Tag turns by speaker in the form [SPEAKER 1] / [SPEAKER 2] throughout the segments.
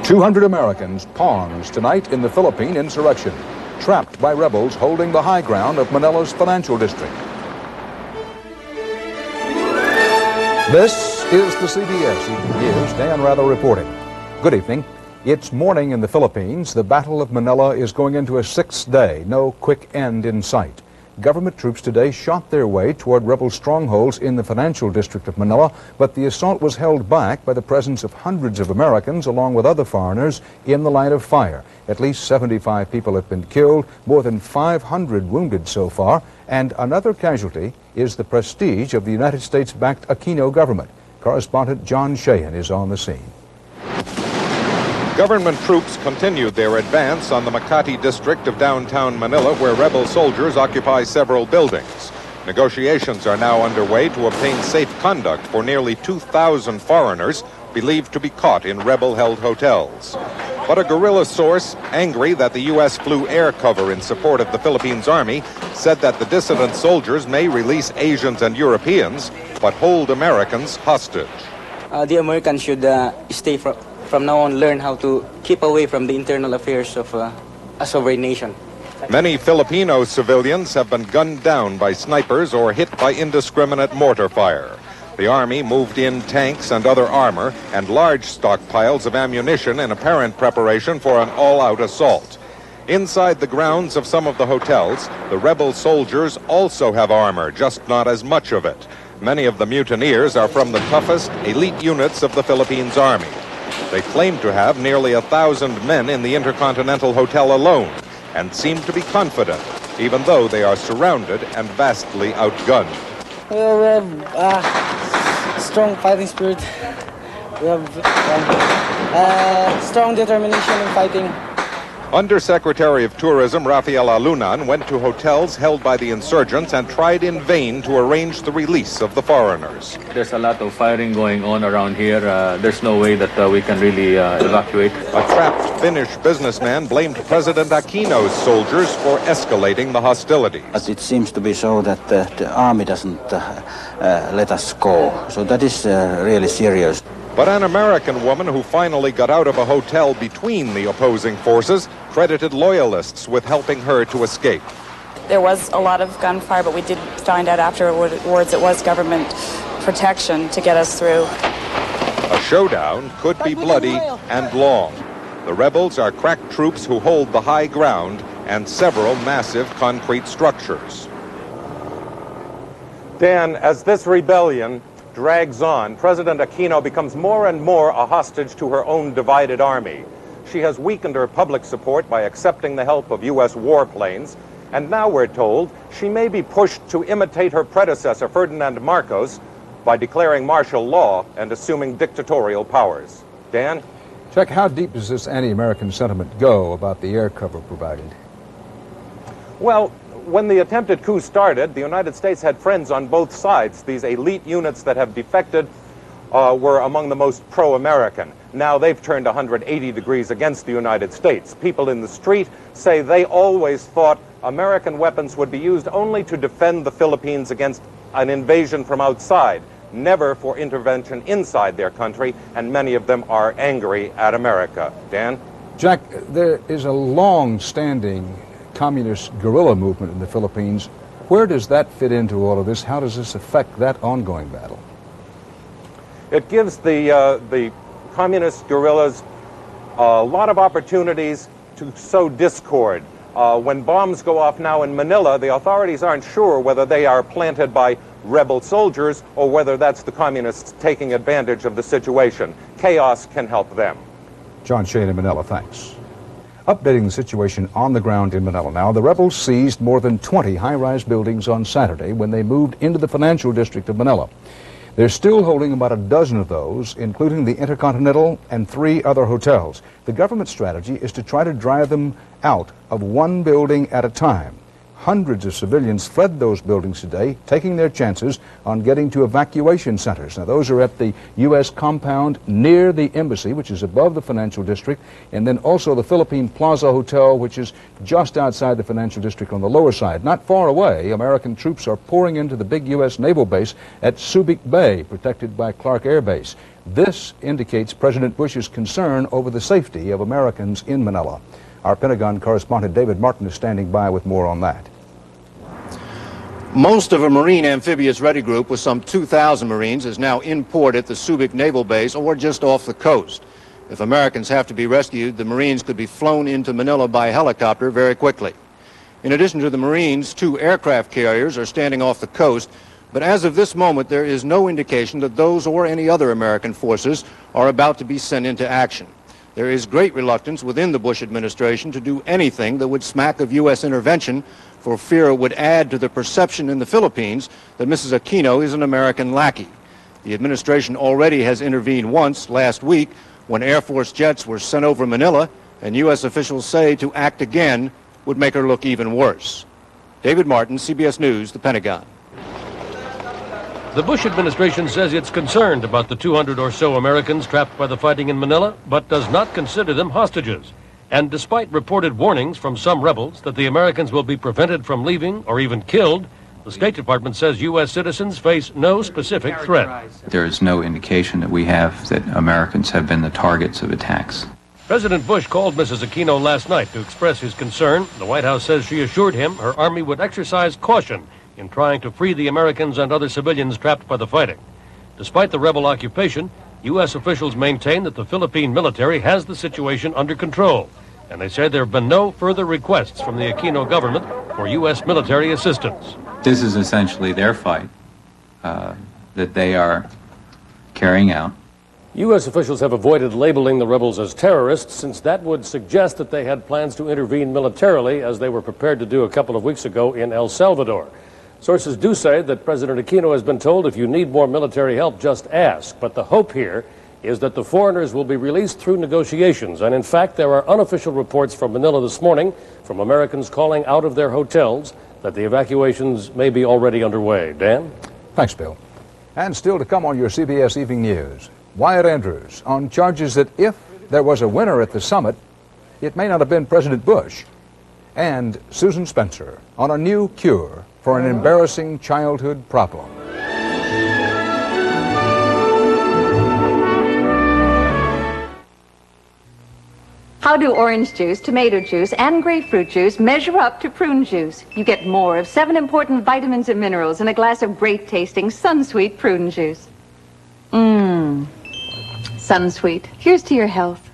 [SPEAKER 1] 200 Americans pawns tonight in the Philippine insurrection, trapped by rebels holding the high ground of Manila's financial district. This is the CBS Evening News. Dan Rather reporting. Good evening. It's morning in the Philippines. The Battle of Manila is going into a sixth day. No quick end in sight. Government troops today shot their way toward rebel strongholds in the financial district of Manila, but the assault was held back by the presence of hundreds of Americans along with other foreigners in the line of fire. At least 75 people have been killed, more than 500 wounded so far, and another casualty is the prestige of the United States-backed Aquino government. Correspondent John Sheehan is on the scene.
[SPEAKER 2] Government troops continued their advance on the Makati district of downtown Manila, where rebel soldiers occupy several buildings. Negotiations are now underway to obtain safe conduct for nearly 2,000 foreigners believed to be caught in rebel-held hotels. But a guerrilla source, angry that the U.S. flew air cover in support of the Philippines Army, said that the dissident soldiers may release Asians and Europeans, but hold Americans hostage.
[SPEAKER 3] The Americans should stay from now on, learn how to keep away from the internal affairs of a sovereign nation.
[SPEAKER 2] Many Filipino civilians have been gunned down by snipers or hit by indiscriminate mortar fire. The Army moved in tanks and other armor and large stockpiles of ammunition in apparent preparation for an all-out assault. Inside the grounds of some of the hotels, the rebel soldiers also have armor, just not as much of it. Many of the mutineers are from the toughest elite units of the Philippines Army. They claim to have nearly 1,000 men in the Intercontinental Hotel alone and seem to be confident, even though they are surrounded and vastly outgunned.
[SPEAKER 4] Well, we have strong fighting spirit. We have strong determination in fighting.
[SPEAKER 2] Undersecretary of Tourism Rafael Alunan went to hotels held by the insurgents and tried in vain to arrange the release of the foreigners.
[SPEAKER 5] There's a lot of firing going on around here. There's no way that we can really evacuate.
[SPEAKER 2] A trapped Finnish businessman blamed President Aquino's soldiers for escalating the hostilities.
[SPEAKER 6] But it seems to be so that the army doesn't let us go. So that is really serious.
[SPEAKER 2] But an American woman who finally got out of a hotel between the opposing forces credited loyalists with helping her to escape.
[SPEAKER 7] There was a lot of gunfire, but we did find out afterwards it was government protection to get us through.
[SPEAKER 2] A showdown could be bloody and long. The rebels are crack troops who hold the high ground and several massive concrete structures. Dan, as this rebellion drags on, President Aquino becomes more and more a hostage to her own divided army. She has weakened her public support by accepting the help of U.S. warplanes, and now we're told she may be pushed to imitate her predecessor, Ferdinand Marcos, by declaring martial law and assuming dictatorial powers. Dan?
[SPEAKER 1] Chuck, how deep does this anti-American sentiment go about the air cover provided?
[SPEAKER 2] Well, when the attempted coup started, the United States had friends on both sides. These elite units that have defected were among the most pro-American. Now they've turned 180 degrees against the United States. People in the street say they always thought American weapons would be used only to defend the Philippines against an invasion from outside, never for intervention inside their country, and many of them are angry at America. Dan?
[SPEAKER 1] Jack, there is a long-standing communist guerrilla movement in the Philippines. Where does that fit into all of this? How does this affect that ongoing battle?
[SPEAKER 2] It gives the communist guerrillas a lot of opportunities to sow discord. When bombs go off now in Manila, the authorities aren't sure whether they are planted by rebel soldiers or whether that's the communists taking advantage of the situation. Chaos can help them.
[SPEAKER 1] John Shane in Manila, thanks. Updating the situation on the ground in Manila now, the rebels seized more than 20 high-rise buildings on Saturday when they moved into the financial district of Manila. They're still holding about a dozen of those, including the Intercontinental and 3 other hotels. The government strategy is to try to drive them out of one building at a time. Hundreds of civilians fled those buildings today, taking their chances on getting to evacuation centers. Now, those are at the U.S. compound near the embassy, which is above the financial district, and then also the Philippine Plaza Hotel, which is just outside the financial district on the lower side. Not far away, American troops are pouring into the big U.S. naval base at Subic Bay, protected by Clark Air Base. This indicates President Bush's concern over the safety of Americans in Manila. Our Pentagon correspondent David Martin is standing by with more on that.
[SPEAKER 8] Most of a Marine amphibious ready group with some 2,000 Marines is now in port at the Subic Naval Base or just off the coast. If Americans have to be rescued, the Marines could be flown into Manila by helicopter very quickly. In addition to the Marines, 2 aircraft carriers are standing off the coast, but as of this moment, there is no indication that those or any other American forces are about to be sent into action. There is great reluctance within the Bush administration to do anything that would smack of U.S. intervention, for fear it would add to the perception in the Philippines that Mrs. Aquino is an American lackey. The administration already has intervened once last week when Air Force jets were sent over Manila, and U.S. officials say to act again would make her look even worse. David Martin, CBS News, the Pentagon.
[SPEAKER 9] The Bush administration says it's concerned about the 200 or so Americans trapped by the fighting in Manila, but does not consider them hostages. And despite reported warnings from some rebels that the Americans will be prevented from leaving or even killed, the State Department says U.S. citizens face no specific threat.
[SPEAKER 10] There is no indication that we have that Americans have been the targets of attacks.
[SPEAKER 9] President Bush called Mrs. Aquino last night to express his concern. The White House says she assured him her army would exercise caution in trying to free the Americans and other civilians trapped by the fighting. Despite the rebel occupation, U.S. officials maintain that the Philippine military has the situation under control, and they say there have been no further requests from the Aquino government for U.S. military assistance.
[SPEAKER 10] This is essentially their fight that they are carrying out.
[SPEAKER 9] U.S. officials have avoided labeling the rebels as terrorists, since that would suggest that they had plans to intervene militarily, as they were prepared to do a couple of weeks ago in El Salvador. Sources do say that President Aquino has been told, if you need more military help, just ask. But the hope here is that the foreigners will be released through negotiations. And in fact, there are unofficial reports from Manila this morning from Americans calling out of their hotels that the evacuations may be already underway. Dan?
[SPEAKER 1] Thanks, Bill. And still to come on your CBS Evening News, Wyatt Andrews on charges that if there was a winner at the summit, it may not have been President Bush. And Susan Spencer on a new cure for an embarrassing childhood problem.
[SPEAKER 11] How do orange juice, tomato juice, and grapefruit juice measure up to prune juice? You get more of 7 important vitamins and minerals in a glass of great-tasting Sunsweet prune juice. Sunsweet. Here's to your health.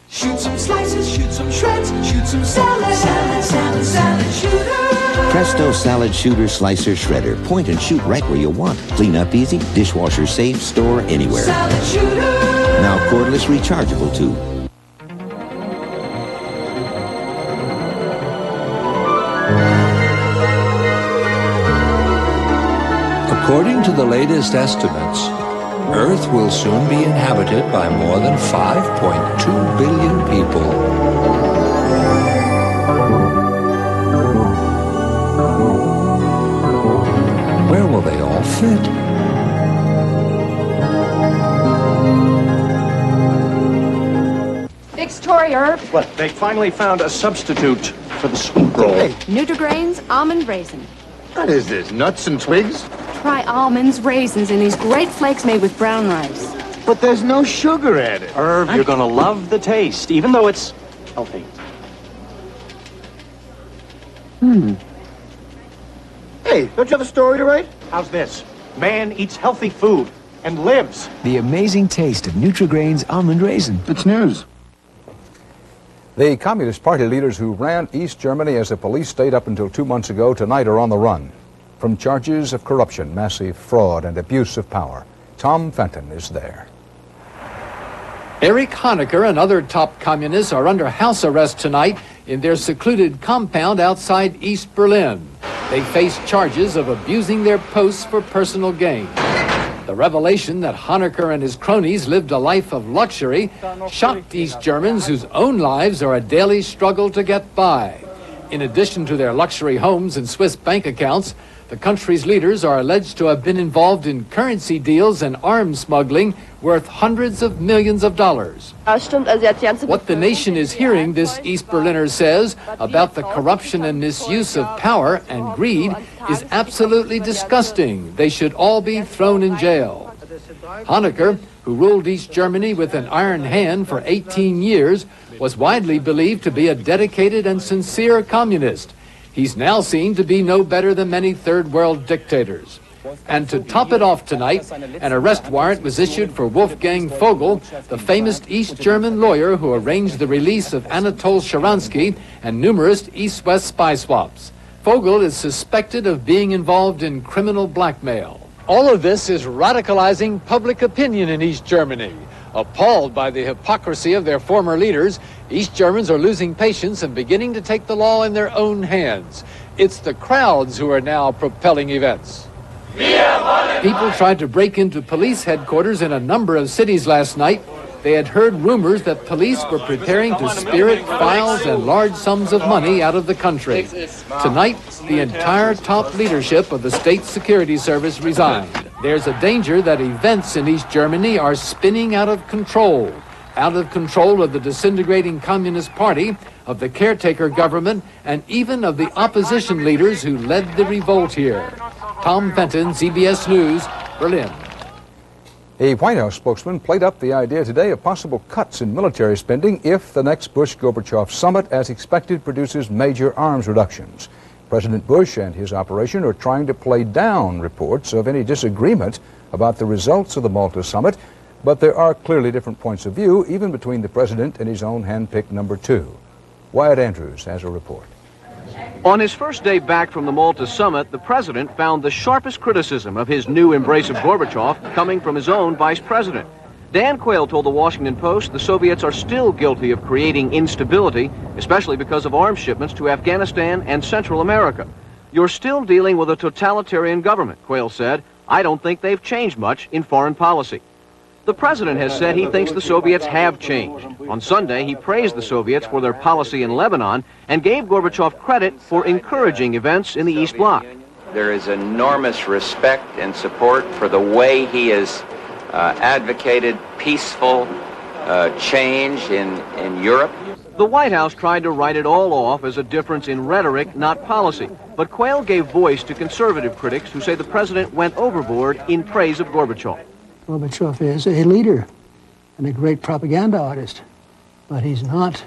[SPEAKER 12] Shoot some slices, shoot some shreds, shoot some salad. Salad, salad, salad shooter.
[SPEAKER 13] Presto Salad Shooter Slicer Shredder. Point and shoot right where you want. Clean up easy, dishwasher safe, store anywhere.
[SPEAKER 12] Salad shooter.
[SPEAKER 13] Now cordless rechargeable too.
[SPEAKER 14] According to the latest estimates, Earth will soon be inhabited by more than 5.2 billion people. Where will they all fit?
[SPEAKER 11] Big story, Herb.
[SPEAKER 15] What? They finally found a substitute for the sweet roll. Hey,
[SPEAKER 16] Nutrigrains, almond raisin.
[SPEAKER 15] what is this, nuts and twigs?
[SPEAKER 16] Try almonds, raisins, and these great flakes made with brown rice.
[SPEAKER 15] But there's no sugar added.
[SPEAKER 17] Herb, you're gonna love the taste, even though it's healthy.
[SPEAKER 15] Hey, don't you have a story to write? How's this? Man eats healthy food and lives.
[SPEAKER 18] The amazing taste of Nutrigrains almond raisin.
[SPEAKER 15] It's news.
[SPEAKER 1] The Communist Party leaders who ran East Germany as a police state up until 2 months ago tonight are on the run from charges of corruption, massive fraud, and abuse of power. Tom Fenton is there.
[SPEAKER 19] Erich Honecker and other top communists are under house arrest tonight in their secluded compound outside East Berlin. They face charges of abusing their posts for personal gain. The revelation that Honecker and his cronies lived a life of luxury shocked East Germans whose own lives are a daily struggle to get by. In addition to their luxury homes and Swiss bank accounts, the country's leaders are alleged to have been involved in currency deals and arms smuggling worth hundreds of millions of dollars. What the nation is hearing, this East Berliner says, about the corruption and misuse of power and greed is absolutely disgusting. They should all be thrown in jail. Honecker, who ruled East Germany with an iron hand for 18 years, was widely believed to be a dedicated and sincere communist. He's now seen to be no better than many third world dictators. And to top it off tonight, an arrest warrant was issued for Wolfgang Vogel, the famous East German lawyer who arranged the release of Anatol Sharansky and numerous East-West spy swaps. Vogel is suspected of being involved in criminal blackmail. All of this is radicalizing public opinion in East Germany. Appalled by the hypocrisy of their former leaders, East Germans are losing patience and beginning to take the law in their own hands. It's the crowds who are now propelling events. People tried to break into police headquarters in a number of cities last night. They had heard rumors that police were preparing to spirit files and large sums of money out of the country. Tonight, the entire top leadership of the State Security Service resigned. There's a danger that events in East Germany are spinning out of control of the disintegrating Communist Party, of the caretaker government, and even of the opposition leaders who led the revolt here. Tom Fenton, CBS News, Berlin.
[SPEAKER 1] A White House spokesman played up the idea today of possible cuts in military spending if the next Bush-Gorbachev summit, as expected, produces major arms reductions. President Bush and his operation are trying to play down reports of any disagreement about the results of the Malta summit, but there are clearly different points of view, even between the president and his own hand-picked number two. Wyatt Andrews has a report.
[SPEAKER 20] On his first day back from the Malta summit, the president found the sharpest criticism of his new embrace of Gorbachev coming from his own vice president. Dan Quayle told the Washington Post the Soviets are still guilty of creating instability, especially because of arms shipments to Afghanistan and Central America. You're still dealing with a totalitarian government, Quayle said. I don't think they've changed much in foreign policy. The president has said he thinks the Soviets have changed. On Sunday, he praised the Soviets for their policy in Lebanon and gave Gorbachev credit for encouraging events in the East Bloc.
[SPEAKER 21] There is enormous respect and support for the way he has advocated peaceful change in Europe.
[SPEAKER 20] The White House tried to write it all off as a difference in rhetoric, not policy. But Quayle gave voice to conservative critics who say the president went overboard in praise of Gorbachev.
[SPEAKER 22] Gorbachev is a leader and a great propaganda artist, but he's not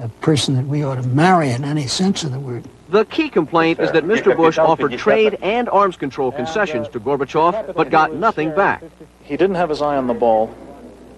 [SPEAKER 22] a person that we ought to marry in any sense of the word.
[SPEAKER 20] The key complaint is that Mr. Bush offered trade and arms control concessions to Gorbachev, but got nothing back.
[SPEAKER 23] He didn't have his eye on the ball,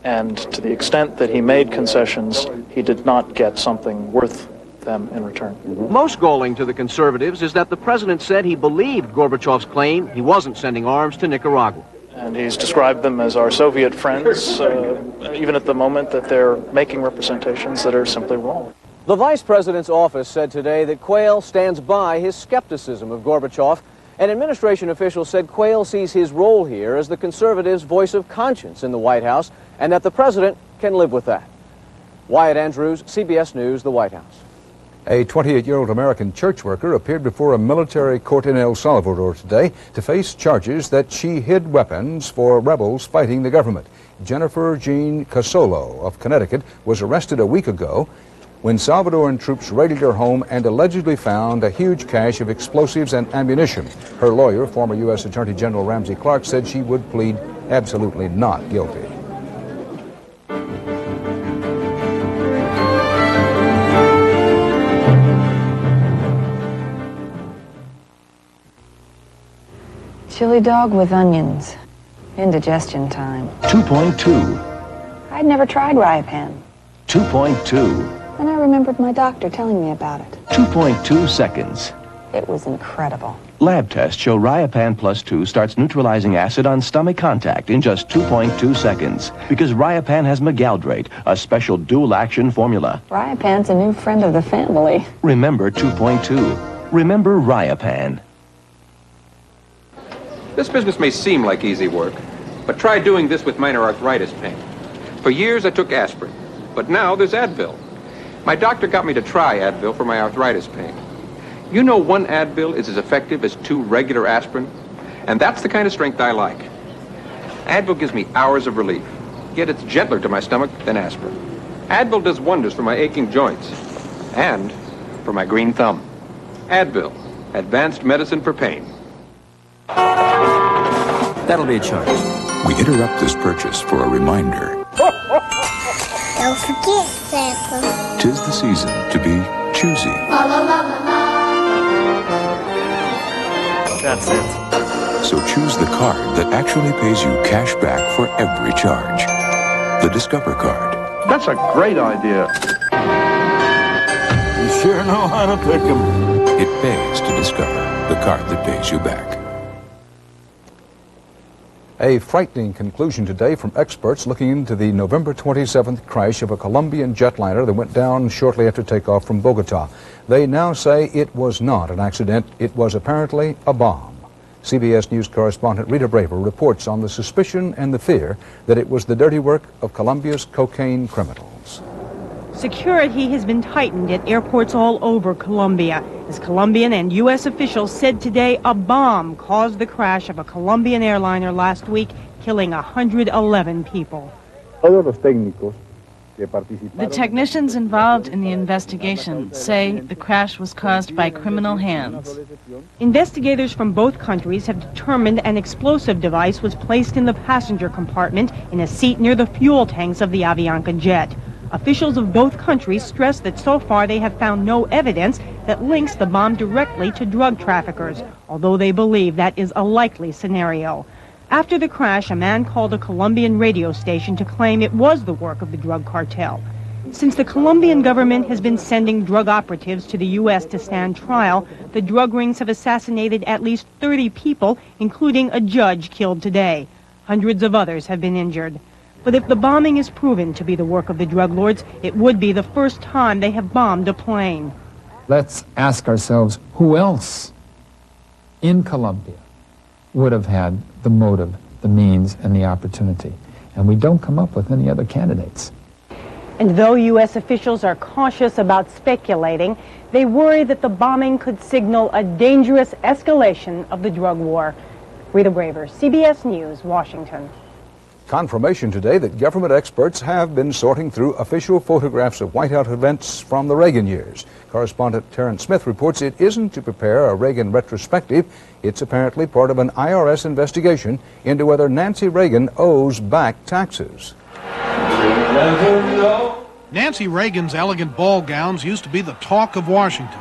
[SPEAKER 23] and to the extent that he made concessions, he did not get something worth them in return.
[SPEAKER 20] Most galling to the conservatives is that the president said he believed Gorbachev's claim he wasn't sending arms to Nicaragua.
[SPEAKER 23] And he's described them as our Soviet friends, even at the moment that they're making representations that are simply wrong.
[SPEAKER 20] The vice president's office said today that Quayle stands by his skepticism of Gorbachev, and administration officials said Quayle sees his role here as the conservatives' voice of conscience in the White House, and that the president can live with that. Wyatt Andrews, CBS News, the White House.
[SPEAKER 1] A 28-year-old American church worker appeared before a military court in El Salvador today to face charges that she hid weapons for rebels fighting the government. Jennifer Jean Casolo of Connecticut was arrested a week ago when Salvadoran troops raided her home and allegedly found a huge cache of explosives and ammunition. Her lawyer, former U.S. Attorney General Ramsey Clark, said she would plead absolutely not guilty.
[SPEAKER 24] Chili dog with onions. Indigestion time.
[SPEAKER 18] 2.2.
[SPEAKER 24] I'd never tried Ryapan.
[SPEAKER 18] 2.2.
[SPEAKER 24] Then I remembered my doctor telling me about it.
[SPEAKER 18] 2.2 seconds.
[SPEAKER 24] It was incredible.
[SPEAKER 18] Lab tests show Ryapan Plus 2 starts neutralizing acid on stomach contact in just 2.2 seconds. Because Ryapan has megaldrate, a special dual-action formula.
[SPEAKER 24] Ryapan's a new friend of the family.
[SPEAKER 18] Remember 2.2. Remember Ryapan.
[SPEAKER 10] This business may seem like easy work, but try doing this with minor arthritis pain. For years I took aspirin, but now there's Advil. My doctor got me to try Advil for my arthritis pain. You know, one Advil is as effective as 2 regular aspirin, and that's the kind of strength I like. Advil gives me hours of relief, yet it's gentler to my stomach than aspirin. Advil does wonders for my aching joints and for my green thumb. Advil, advanced medicine for pain.
[SPEAKER 25] That'll be a charge.
[SPEAKER 3] We interrupt this purchase for a reminder.
[SPEAKER 4] Don't forget, Santa.
[SPEAKER 3] 'Tis the season to be choosy.
[SPEAKER 4] La la la la la.
[SPEAKER 3] That's it. So choose the card that actually pays you cash back for every charge. The Discover card.
[SPEAKER 5] That's a great idea.
[SPEAKER 3] You sure know how to pick 'em. It pays to Discover, the card that pays you back.
[SPEAKER 1] A frightening conclusion today from experts looking into the November 27th crash of a Colombian jetliner that went down shortly after takeoff from Bogota. They now say it was not an accident. It was apparently a bomb. CBS News correspondent Rita Braver reports on the suspicion and the fear that it was the dirty work of Colombia's cocaine criminals.
[SPEAKER 6] Security has been tightened at airports all over Colombia, as Colombian and U.S. officials said today a bomb caused the crash of a Colombian airliner last week, killing 111 people.
[SPEAKER 25] The technicians involved in the investigation say the crash was caused by criminal hands.
[SPEAKER 6] Investigators from both countries have determined an explosive device was placed in the passenger compartment in a seat near the fuel tanks of the Avianca jet. Officials of both countries stress that so far they have found no evidence that links the bomb directly to drug traffickers, although they believe that is a likely scenario. After the crash, a man called a Colombian radio station to claim it was the work of the drug cartel. Since the Colombian government has been sending drug operatives to the U.S. to stand trial, the drug rings have assassinated at least 30 people, including a judge killed today. Hundreds of others have been injured. But if the bombing is proven to be the work of the drug lords, it would be the first time they have bombed a plane.
[SPEAKER 26] Let's ask ourselves, who else in Colombia would have had the motive, the means, and the opportunity? And we don't come up with any other candidates.
[SPEAKER 6] And though U.S. officials are cautious about speculating, they worry that the bombing could signal a dangerous escalation of the drug war. Rita Braver, CBS News, Washington.
[SPEAKER 1] Confirmation today that government experts have been sorting through official photographs of White House events from the Reagan years. Correspondent Terrence Smith reports it isn't to prepare a Reagan retrospective. It's apparently part of an IRS investigation into whether Nancy Reagan owes back taxes.
[SPEAKER 27] Nancy Reagan's elegant ball gowns used to be the talk of Washington.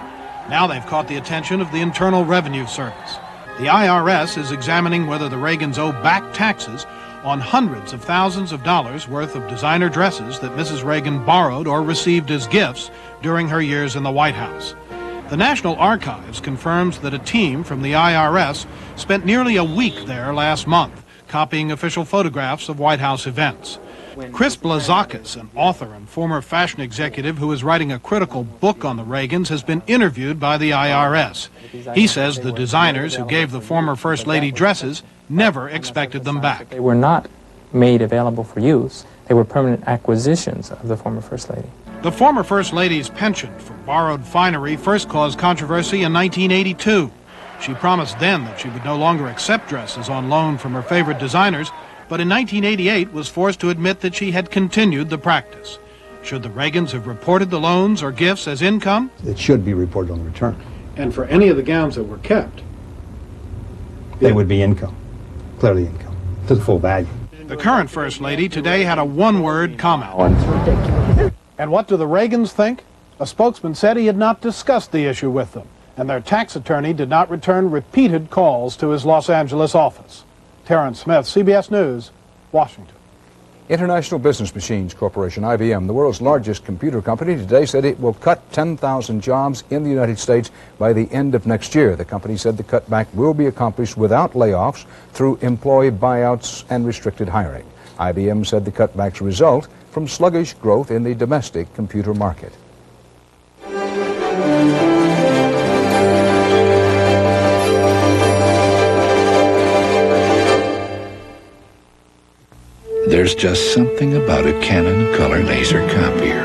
[SPEAKER 27] Now they've caught the attention of the Internal Revenue Service. The IRS is examining whether the Reagans owe back taxes on hundreds of thousands of dollars worth of designer dresses that Mrs. Reagan borrowed or received as gifts during her years in the White House. The National Archives confirms that a team from the IRS spent nearly a week there last month, copying official photographs of White House events. Chris Blazakis, an author and former fashion executive who is writing a critical book on the Reagans, has been interviewed by the IRS. He says the designers who gave the former First Lady dresses never expected them back.
[SPEAKER 28] They were not made available for use. They were permanent acquisitions of the former First Lady.
[SPEAKER 27] The former First Lady's penchant for borrowed finery first caused controversy in 1982. She promised then that she would no longer accept dresses on loan from her favorite designers, but in 1988 was forced to admit that she had continued the practice. Should the Reagans have reported the loans or gifts as income?
[SPEAKER 29] It should be reported on return.
[SPEAKER 27] And for any of the gowns that were kept,
[SPEAKER 29] They would be income, clearly income, to the full value.
[SPEAKER 27] the current First Lady today had a one-word comment. And what do the Reagans think? A spokesman said he had not discussed the issue with them, and their tax attorney did not return repeated calls to his Los Angeles office. Terrence Smith, CBS News, Washington.
[SPEAKER 1] International Business Machines Corporation, IBM, the world's largest computer company, today said it will cut 10,000 jobs in the United States by the end of next year. The company said the cutback will be accomplished without layoffs through employee buyouts and restricted hiring. IBM said the cutbacks result from sluggish growth in the domestic computer market.
[SPEAKER 3] There's just something about a Canon color laser copier.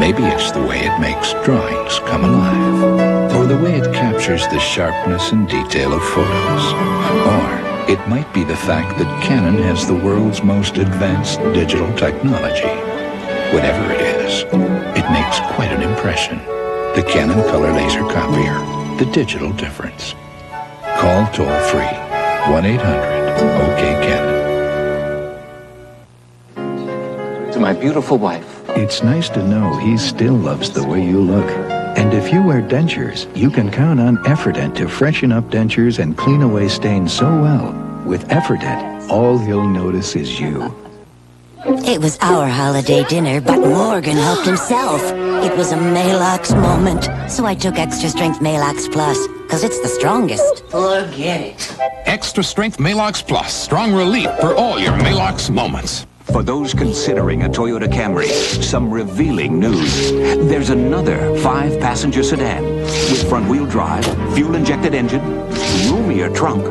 [SPEAKER 3] Maybe it's the way it makes drawings come alive, or the way it captures the sharpness and detail of photos. Or it might be the fact that Canon has the world's most advanced digital technology. Whatever it is, it makes quite an impression. The Canon color laser copier, the digital difference. Call toll-free, 1-800-OK-CANON. to my beautiful wife. It's nice to know he still loves the way you look. And if you wear dentures, you can count on Effordent to freshen up dentures and clean away stains so well. With Effordent, all he'll notice is you.
[SPEAKER 2] It was our holiday dinner, but Morgan helped himself. It was a Maalox moment, so I took Extra Strength Maalox Plus, because it's the strongest. Forget it.
[SPEAKER 7] Extra Strength Maalox Plus. Strong relief for all your Maalox moments.
[SPEAKER 8] For those considering a Toyota Camry, some revealing news. There's another 5-passenger sedan with front-wheel drive, fuel-injected engine, roomier trunk,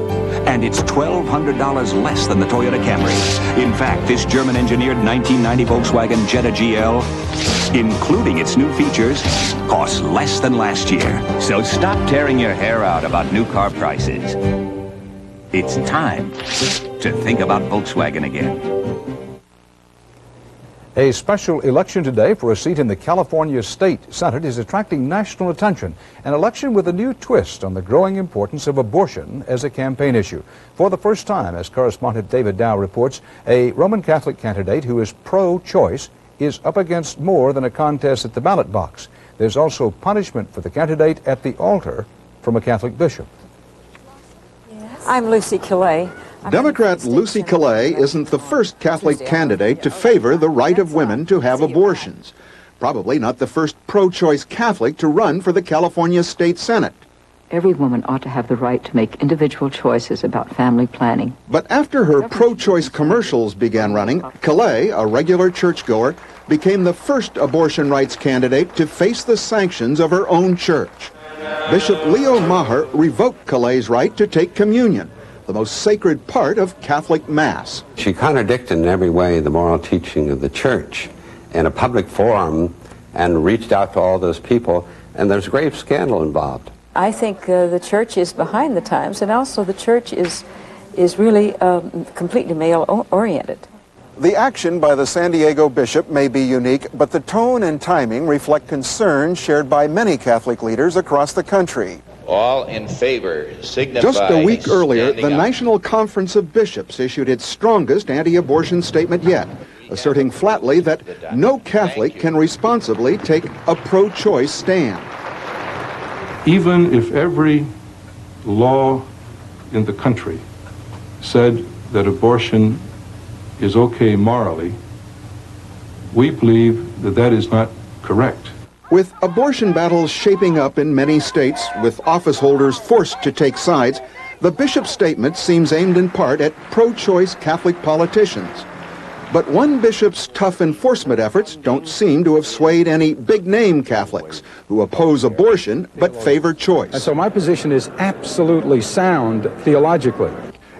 [SPEAKER 8] and it's $1,200 less than the Toyota Camry. In fact, this German-engineered 1990 Volkswagen Jetta GL, including its new features, costs less than last year.
[SPEAKER 21] So stop tearing your hair out about new car prices. It's time to think about Volkswagen again.
[SPEAKER 1] A special election today for a seat in the California State Senate is attracting national attention. An election with a new twist on the growing importance of abortion as a campaign issue. For the first time, as correspondent David Dow reports, a Roman Catholic candidate who is pro-choice is up against more than a contest at the ballot box. There's also punishment for the candidate at the altar from a Catholic bishop.
[SPEAKER 9] I'm Lucy Calais.
[SPEAKER 11] Democrat Lucy Calais isn't the first Catholic candidate to favor the right of women to have abortions. Probably not the first pro-choice Catholic to run for the California State Senate.
[SPEAKER 12] Every woman ought to have the right to make individual choices about family planning.
[SPEAKER 11] But after her pro-choice commercials began running, Calais, a regular churchgoer, became the first abortion rights candidate to face the sanctions of her own church. Bishop Leo Maher revoked Calais' right to take communion, the most sacred part of Catholic Mass.
[SPEAKER 13] She contradicted in every way the moral teaching of the Church in a public forum and reached out to all those people, and there's grave scandal involved.
[SPEAKER 12] I think the Church is behind the times, and also the Church is really completely male-oriented.
[SPEAKER 11] The action by the San Diego bishop may be unique, but the tone and timing reflect concerns shared by many Catholic leaders across the country.
[SPEAKER 21] All in favor, signify.
[SPEAKER 11] Just a week earlier, the National Conference of Bishops issued its strongest anti-abortion statement yet, asserting flatly that no Catholic can responsibly take a pro-choice stand.
[SPEAKER 14] Even if every law in the country said that abortion is okay morally, we believe that that is not correct.
[SPEAKER 11] With abortion battles shaping up in many states, with office holders forced to take sides, the bishop's statement seems aimed in part at pro-choice Catholic politicians. But one bishop's tough enforcement efforts don't seem to have swayed any big-name Catholics who oppose abortion but favor choice.
[SPEAKER 26] And so my position is absolutely sound theologically.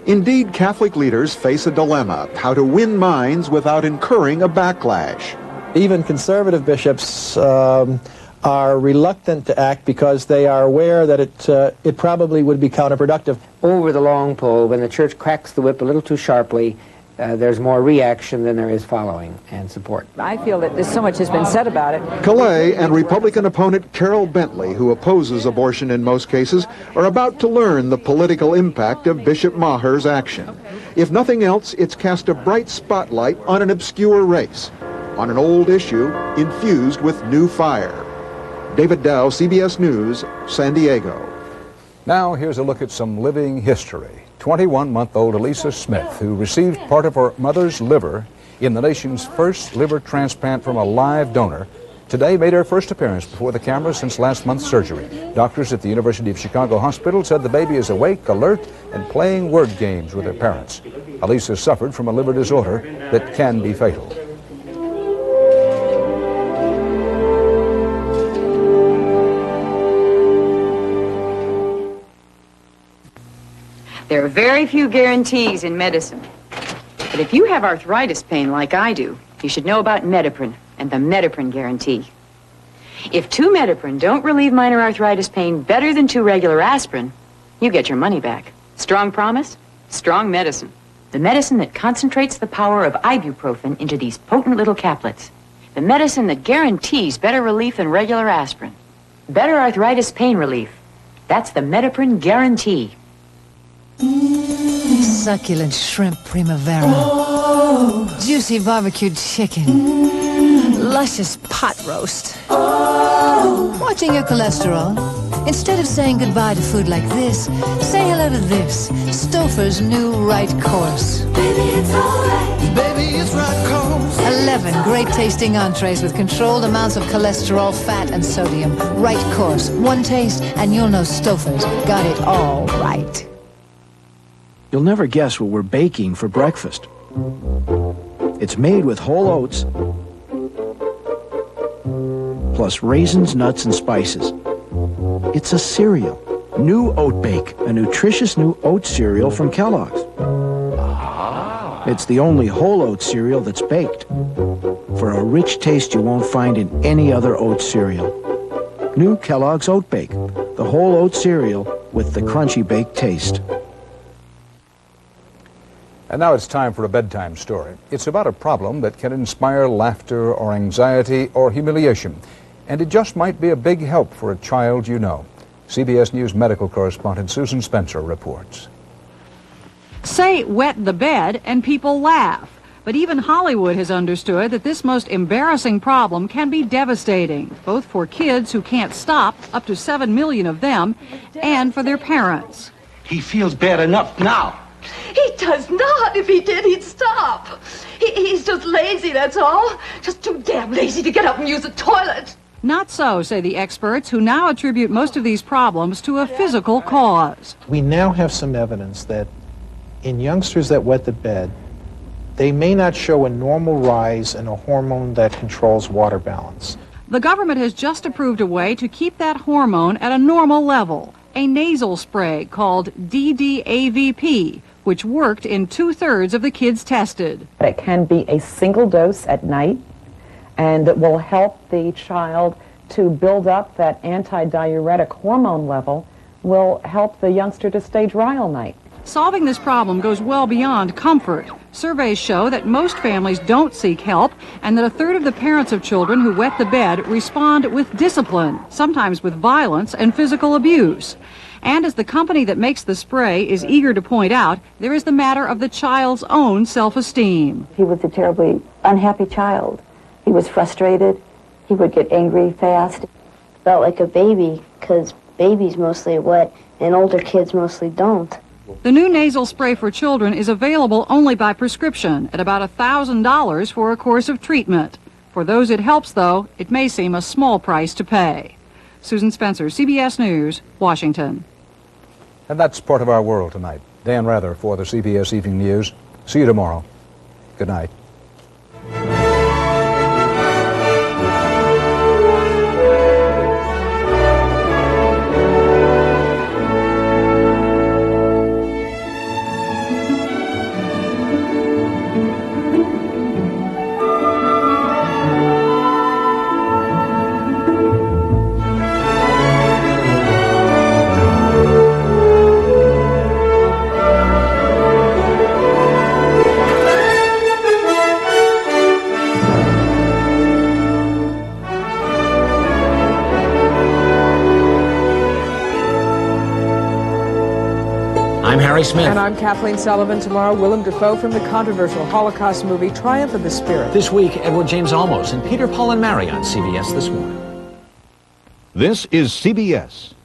[SPEAKER 11] Indeed, Catholic leaders face a dilemma, how to win minds without incurring a backlash.
[SPEAKER 16] Even conservative bishops are reluctant to act because they are aware that it probably would be counterproductive.
[SPEAKER 30] Over the long pole, when the church cracks the whip a little too sharply, there's more reaction than there is following and support.
[SPEAKER 12] I feel that so much has been said about it.
[SPEAKER 11] Calais and Republican opponent Carol Bentley, who opposes abortion in most cases, are about to learn the political impact of Bishop Maher's action. If nothing else, it's cast a bright spotlight on an obscure race, on an old issue infused with new fire. David Dow, CBS News, San Diego.
[SPEAKER 1] Now here's a look at some living history. 21-month-old Elisa Smith, who received part of her mother's liver in the nation's first liver transplant from a live donor, today made her first appearance before the camera since last month's surgery. Doctors at the University of Chicago Hospital said the baby is awake, alert, and playing word games with her parents. Elisa suffered from a liver disorder that can be fatal.
[SPEAKER 31] There are very few guarantees in medicine. But if you have arthritis pain like I do, you should know about Mediprin and the Mediprin guarantee. If 2 Mediprin don't relieve minor arthritis pain better than 2 regular aspirin, you get your money back. Strong promise, strong medicine. The medicine that concentrates the power of ibuprofen into these potent little caplets. The medicine that guarantees better relief than regular aspirin. Better arthritis pain relief. That's the Mediprin guarantee.
[SPEAKER 32] Succulent shrimp primavera.
[SPEAKER 4] Juicy barbecued chicken. Luscious pot roast. Watching your cholesterol? Instead of saying goodbye to food like this, say hello to this. Stouffer's new Right Course. Baby, it's alright. Baby, it's Right Course. 11 great-tasting entrees with controlled amounts of cholesterol, fat, and sodium. Right Course. One taste, and you'll know Stouffer's got it all right.
[SPEAKER 9] You'll never guess what we're baking for breakfast. It's made with whole oats, plus raisins, nuts, and spices. It's a cereal. New Oat Bake, a nutritious new oat cereal from Kellogg's. It's the only whole oat cereal that's baked, for a rich taste you won't find in any other oat cereal. New Kellogg's Oat Bake, the whole oat cereal with the crunchy baked taste.
[SPEAKER 1] And now it's time for a bedtime story. It's about a problem that can inspire laughter or anxiety or humiliation. And it just might be a big help for a child you know. CBS News medical correspondent Susan Spencer reports.
[SPEAKER 10] Say wet the bed and people laugh. But even Hollywood has understood that this most embarrassing problem can be devastating, both for kids who can't stop, up to 7 million of them, and for their parents.
[SPEAKER 15] He feels bad enough now.
[SPEAKER 17] He does not. If he did, he'd stop. He's just lazy, that's all. Just too damn lazy to get up and use the toilet.
[SPEAKER 10] Not so, say the experts, who now attribute most of these problems to a physical cause.
[SPEAKER 16] We now have some evidence that in youngsters that wet the bed, they may not show a normal rise in a hormone that controls water balance.
[SPEAKER 10] The government has just approved a way to keep that hormone at a normal level, a nasal spray called DDAVP, which worked in 2/3 of the kids tested.
[SPEAKER 18] It can be a single dose at night, and it will help the child to build up that antidiuretic hormone level, will help the youngster to stay dry all night.
[SPEAKER 10] Solving this problem goes well beyond comfort. Surveys show that most families don't seek help, and that 1/3 of the parents of children who wet the bed respond with discipline, sometimes with violence and physical abuse. And as the company that makes the spray is eager to point out, there is the matter of the child's own self-esteem.
[SPEAKER 19] He was a terribly unhappy child. He was frustrated. He would get angry fast.
[SPEAKER 20] Felt like a baby, because babies mostly wet and older kids mostly don't.
[SPEAKER 10] The new nasal spray for children is available only by prescription at about $1,000 for a course of treatment. For those it helps, though, it may seem a small price to pay. Susan Spencer, CBS News, Washington.
[SPEAKER 1] And that's part of our world tonight. Dan Rather for the CBS Evening News. See you tomorrow. Good night.
[SPEAKER 22] I'm Harry Smith.
[SPEAKER 23] And I'm Kathleen Sullivan. Tomorrow, Willem Dafoe from the controversial Holocaust movie Triumph of the Spirit.
[SPEAKER 22] This week, Edward James Olmos and Peter, Paul and Mary on CBS This Morning.
[SPEAKER 24] This is CBS.